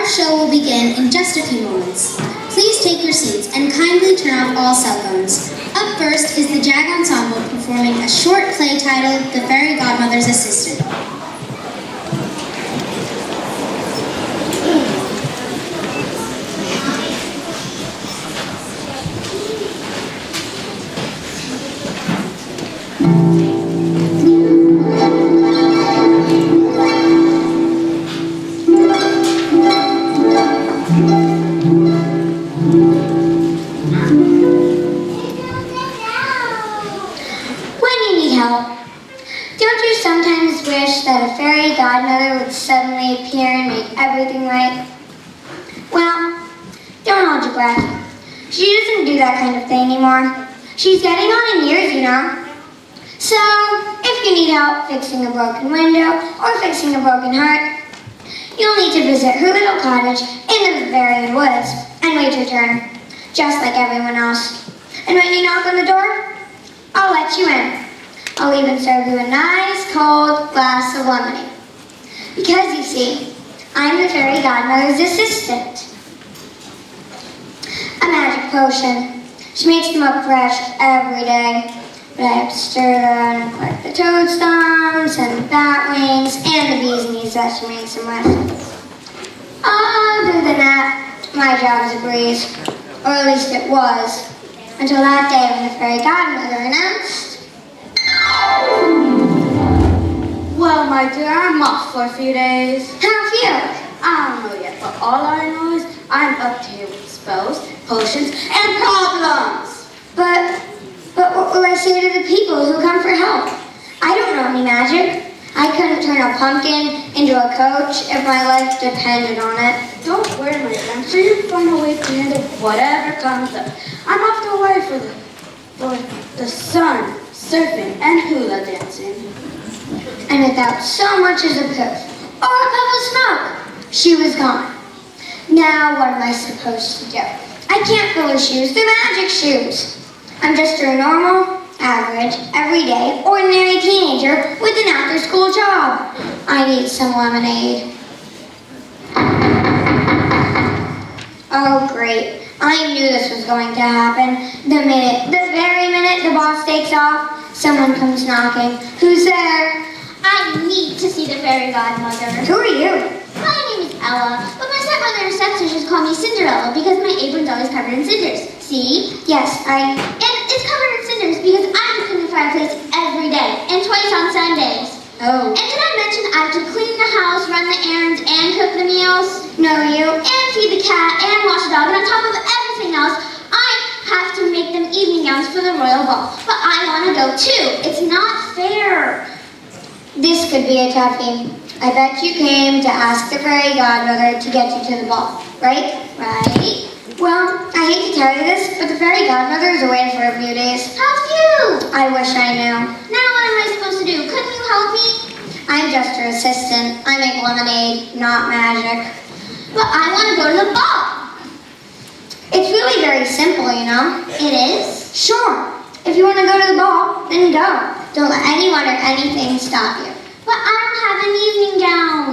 Our show will begin in just a few moments. Please take your seats and kindly turn off all cell phones. Up first is the J.A.G Ensemble performing a short play titled The Fairy Godmother's Assistant. Godmother would suddenly appear and make everything right? Well, don't hold your breath. She doesn't do that kind of thing anymore. She's getting on in years, you know. So, if you need help fixing a broken window or fixing a broken heart, you'll need to visit her little cottage in the Bavarian woods and wait your turn, just like everyone else. And when you knock on the door, I'll let you in. I'll even serve you a nice cold glass of lemonade. Because, you see, I'm the fairy godmother's assistant. A magic potion. She makes them up fresh every day. But I have to stir them and collect the toad stumps and the bat wings and the bee's knees that she makes them with. Other than that, my job is a breeze. Or at least it was. Until that day when the fairy godmother announced, well, my dear, I'm off for a few days. How few? I don't know yet, but all I know is I'm up to here with spells, potions, and problems. But what will I say to the people who come for help? I don't know any magic. I couldn't turn a pumpkin into a coach if my life depended on it. Don't worry, my friend. I'm sure you'll find a way to handle whatever comes up. I'm off to Hawaii for the sun, surfing, and hula dancing. And without so much as a poof or a puff of smoke, she was gone. Now what am I supposed to do? I can't fill her shoes, they're magic shoes. I'm just a normal, average, everyday, ordinary teenager with an after-school job. I need some lemonade. Oh great, I knew this was going to happen. The very minute the boss takes off, someone comes knocking. Who's there? I need to see the fairy godmother. Who are you? My name is Ella, but my stepmother and stepsisters call me Cinderella because my apron's always covered in cinders. See? Yes, And it's covered in cinders because I have to clean the fireplace every day and twice on Sundays. Oh. And did I mention I have to clean the house, run the errands, and cook the meals? No, you? And feed the cat and wash the dog, and on top of everything else, I have to make them evening gowns for the royal ball. But I want to go too. It's not fair. This could be a toughie. I bet you came to ask the fairy godmother to get you to the ball, right? Right? Well, I hate to tell you this, but the fairy godmother is away for a few days. How few? I wish I knew. Now what am I supposed to do? Couldn't you help me? I'm just her assistant. I make lemonade, not magic. But I want to go to the ball. It's really very simple, you know. It is? Sure. If you want to go to the ball, then go. Don't let anyone or anything stop you. But I don't have an evening gown.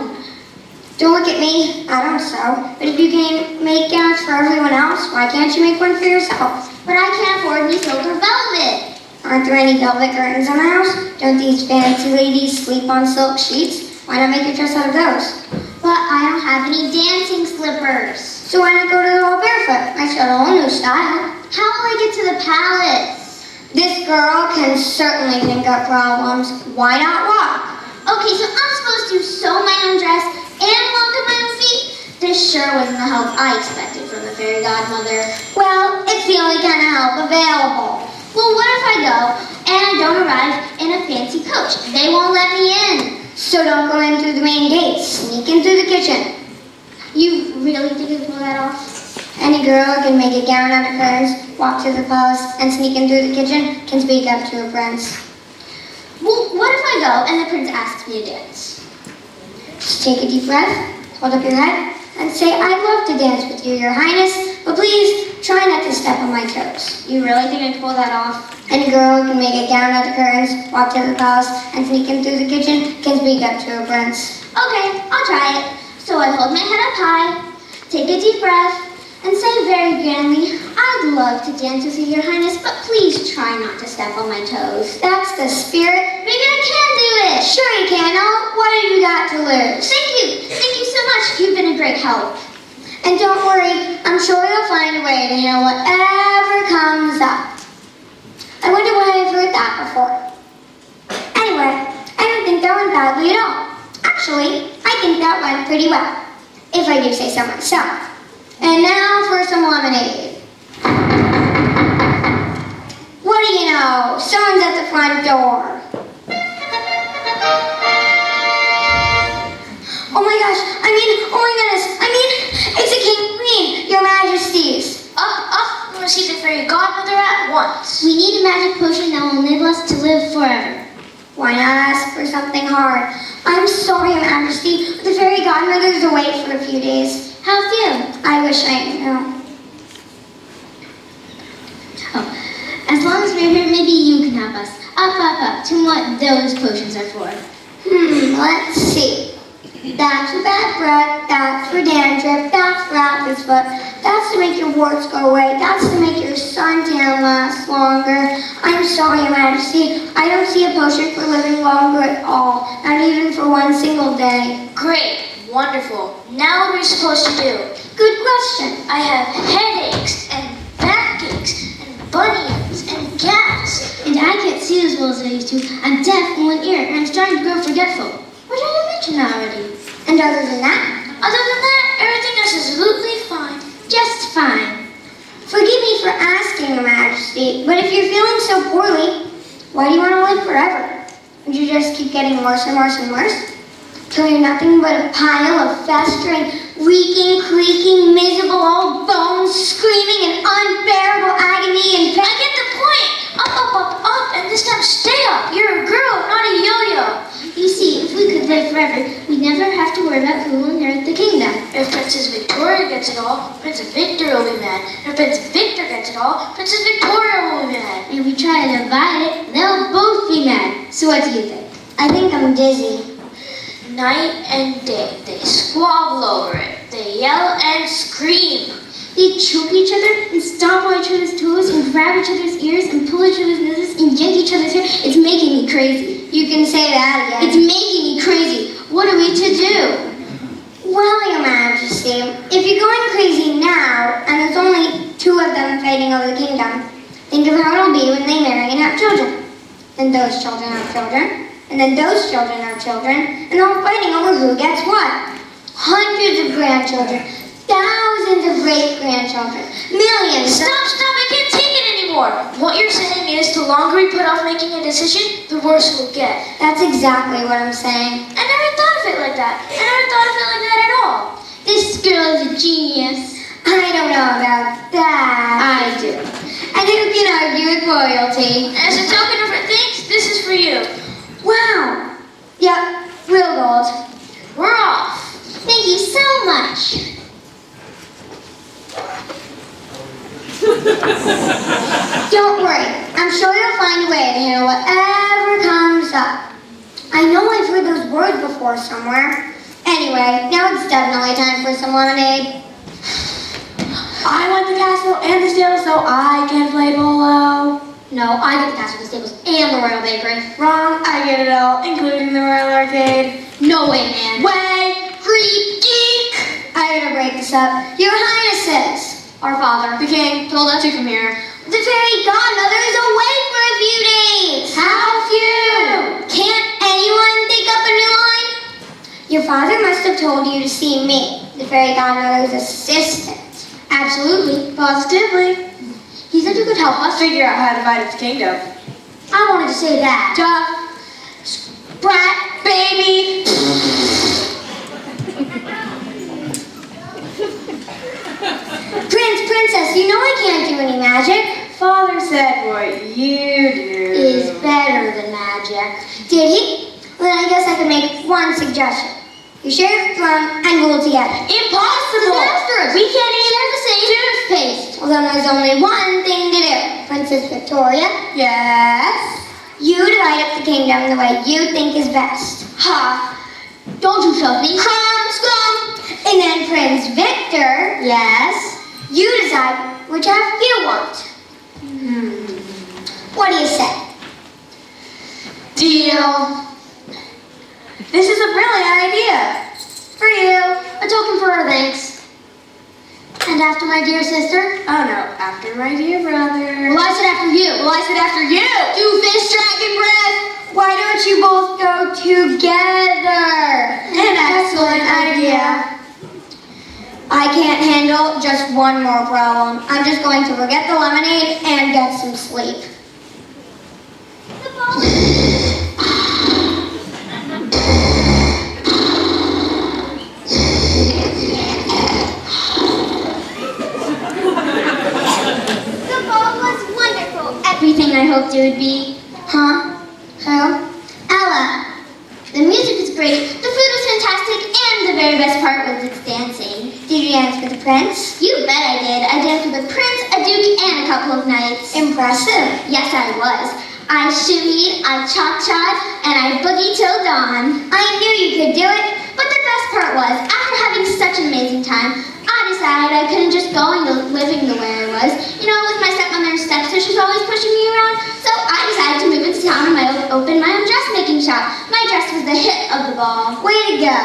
Don't look at me. I don't sew. But if you can make gowns for everyone else, why can't you make one for yourself? But I can't afford any silk or velvet. Aren't there any velvet curtains in the house? Don't these fancy ladies sleep on silk sheets? Why not make a dress out of those? But I don't have any dancing slippers. So why not go to the ball barefoot? I showed a whole new style. How will I get to the palace? This girl can certainly think up problems. Why not walk? Okay, so I'm supposed to sew my own dress and walk on my own feet? This sure wasn't the help I expected from the fairy godmother. Well, it's the only kind of help available. Well, what if I go and I don't arrive in a fancy coach? They won't let me in. So don't go in through the main gate. Sneak in through the kitchen. You really think you can pull that off? Any girl can make a gown out of curtains, walk to the palace, and sneak in through the kitchen, can speak up to a prince. Well, what if I go and the prince asks me to dance? Just take a deep breath, hold up your head, and say, I'd love to dance with you, your highness, but please try not to step on my toes. You really think I can pull that off? Any girl can make a gown out of curtains, walk to the palace, and sneak in through the kitchen, can speak up to a prince. Okay, I'll try it. So I hold my head up high, Take a deep breath and say very grandly, I'd love to dance with you, Your Highness, but please try not to step on my toes. That's the spirit. Maybe I can do it. Sure you can. Now, what have you got to lose? Thank you. Thank you so much. You've been a great help. And don't worry, I'm sure you'll find a way to handle whatever comes up. I wonder why I've heard that before. Anyway, I don't think that went badly at all. Actually, I think that went pretty well, if I do say so myself. And now for some lemonade. What do you know? Someone's at the front door. Oh my gosh, oh my goodness, it's a king and queen, Your Majesties. Up, and receive the fairy godmother at once. We need a magic potion that will enable us to live forever. Why not ask for something hard? I'm sorry, Your Majesty, but the fairy godmother's away for a few days. How few? I wish I knew. Oh, as long as we're here, maybe you can help us. Up, to what those potions are for. Let's see. That's for bad breath, that's for dandruff, that's for apis foot, that's to make your warts go away, that's to make your suntan last longer. I'm sorry, Your Majesty, I don't see a potion for living longer at all, not even for one single day. Great. Wonderful. Now what are we supposed to do? Good question. I have headaches and backaches and bunions and gas. And I can't see as well as I used to. I'm deaf in one ear, and I'm starting to grow forgetful. What did I mention already? And other than that, Everything is absolutely fine. Just fine. forgive me for asking, Your Majesty, but if you're feeling so poorly, why do you want to live forever? Would you just keep getting worse and worse and worse? Till you're nothing but a pile of festering, reeking, creaking, miserable old bones, screaming in unbearable agony and pain. I get the point. Up, and this time stay up. You're a girl, not a yo-yo. You see, if we could live forever, we'd never have to worry about who will inherit the kingdom. If Princess Victoria gets it all, Princess Victor will be mad. If Princess Victor gets it all, Princess Victoria will be mad. And if we try to divide it, they'll both be mad. So what do you think? I think I'm dizzy. Night and day, they squabble over it. They yell and scream. They choke each other and stomp on each other's toes and grab each other's ears and pull each other's noses and yank each other's hair. It's making me crazy. You can say that again. It's making me crazy. What are we to do? Well, Your Majesty, if you're going crazy now, and there's only two of them fighting over the kingdom, think of how it'll be when they marry and have children. And those children have children, and then those children have children, and they're all fighting over who gets what. Hundreds of grandchildren, thousands of great-grandchildren, millions. Stop, I can't take it anymore. What you're saying is the longer we put off making a decision, the worse we'll get. That's exactly what I'm saying. I never thought of it like that. I never thought of it like that at all. This girl is a genius. I don't know about that. I do. And who can argue with royalty? As a token of her thanks, this is for you. Wow. Yep, real gold. We're off. Thank you so much. Don't worry, I'm sure you'll find a way to handle whatever comes up. I know I've heard those words before somewhere. Anyway, now it's definitely time for some lemonade. I want the castle and the stables so I can play polo. No, I get the castle, the stables, and the royal bakery. Wrong, I get it all, including the Royal Arcade. No way, man. Way, creep, geek! I gotta break this up. Your Highnesses, Our father, The king told us to come here. the fairy godmother is away for a few days. How few? Can't anyone think up a new line? Your father must have told you to see me, the fairy godmother's assistant. absolutely, positively. He said you could help us. Figure out how to divide its kingdom. I wanted to say that. Tough, Brat, baby. Princess, you know I can't do any magic. Father said what you do Is better than magic. Did he? Well, then I guess I could make one suggestion. You share the throne and rule together. Impossible! Disastrous. We can't share the same toothpaste. Well, then there's only one thing to do. Princess Victoria, Yes? you divide up the kingdom the way you think is best. Ha! Don't you shove me. Scrum. And then Prince Victor, Yes. You decide which half you want. What do you say? Deal. This is a brilliant idea. For you. A token for her thanks. And after my dear sister? Oh no, after my dear brother. Well, I said after you. Well, I said after you. Doofus, dragon breath. Why don't you both go together? An excellent idea. I can't handle just one more problem. I'm just going to forget the lemonade and get some sleep. The ball. The ball was wonderful. Everything I hoped it would be. Huh? Who? Ella. The music was great, the food was fantastic, and the very best part was its dancing. Did you dance with the prince? You bet I did. I danced with a prince, a duke, and a couple of knights. Impressive. Yes, I was. I shimmied, I cha-cha'd, and I boogied till dawn. I knew you could do it. But the best part was, after having such an amazing time, I decided I couldn't just go into living the way I was. You know, with my stepmother and stepsister always pushing me around. So I decided to move into town and open my own dressmaking shop. My dress was the hit of the ball. Way to go.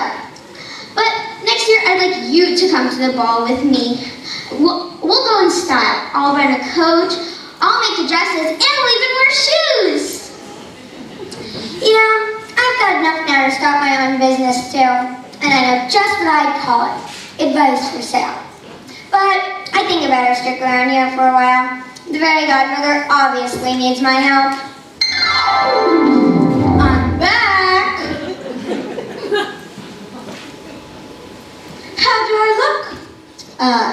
But next year, I'd like you to come to the ball with me. We'll go in style. I'll rent a coach, I'll make the dresses, and we'll even wear shoes. You know, I've got enough now to start my own business too. And I know just what I'd call it. Advice for sale. But I think I better stick around here for a while. The fairy godmother obviously needs my help. I'm back. How do I look?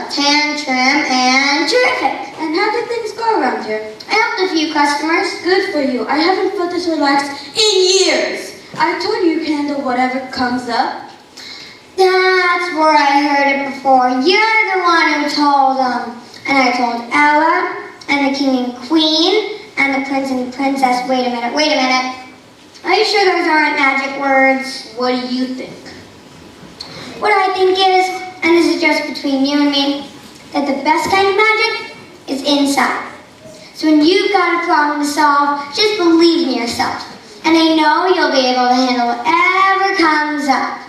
Tan, trim, and terrific. And how did things go around here? I helped a few customers. Good for you. I haven't felt this relaxed in years. I told you you can handle whatever comes up. That's where I heard it before. You're the one who told them. And I told Ella, and the king and queen, and the prince and princess. Wait a minute. Are you sure those aren't magic words? What do you think? What I think is, and this is just between you and me, that the best kind of magic is inside. So when you've got a problem to solve, just believe in yourself. And I know you'll be able to handle whatever comes up.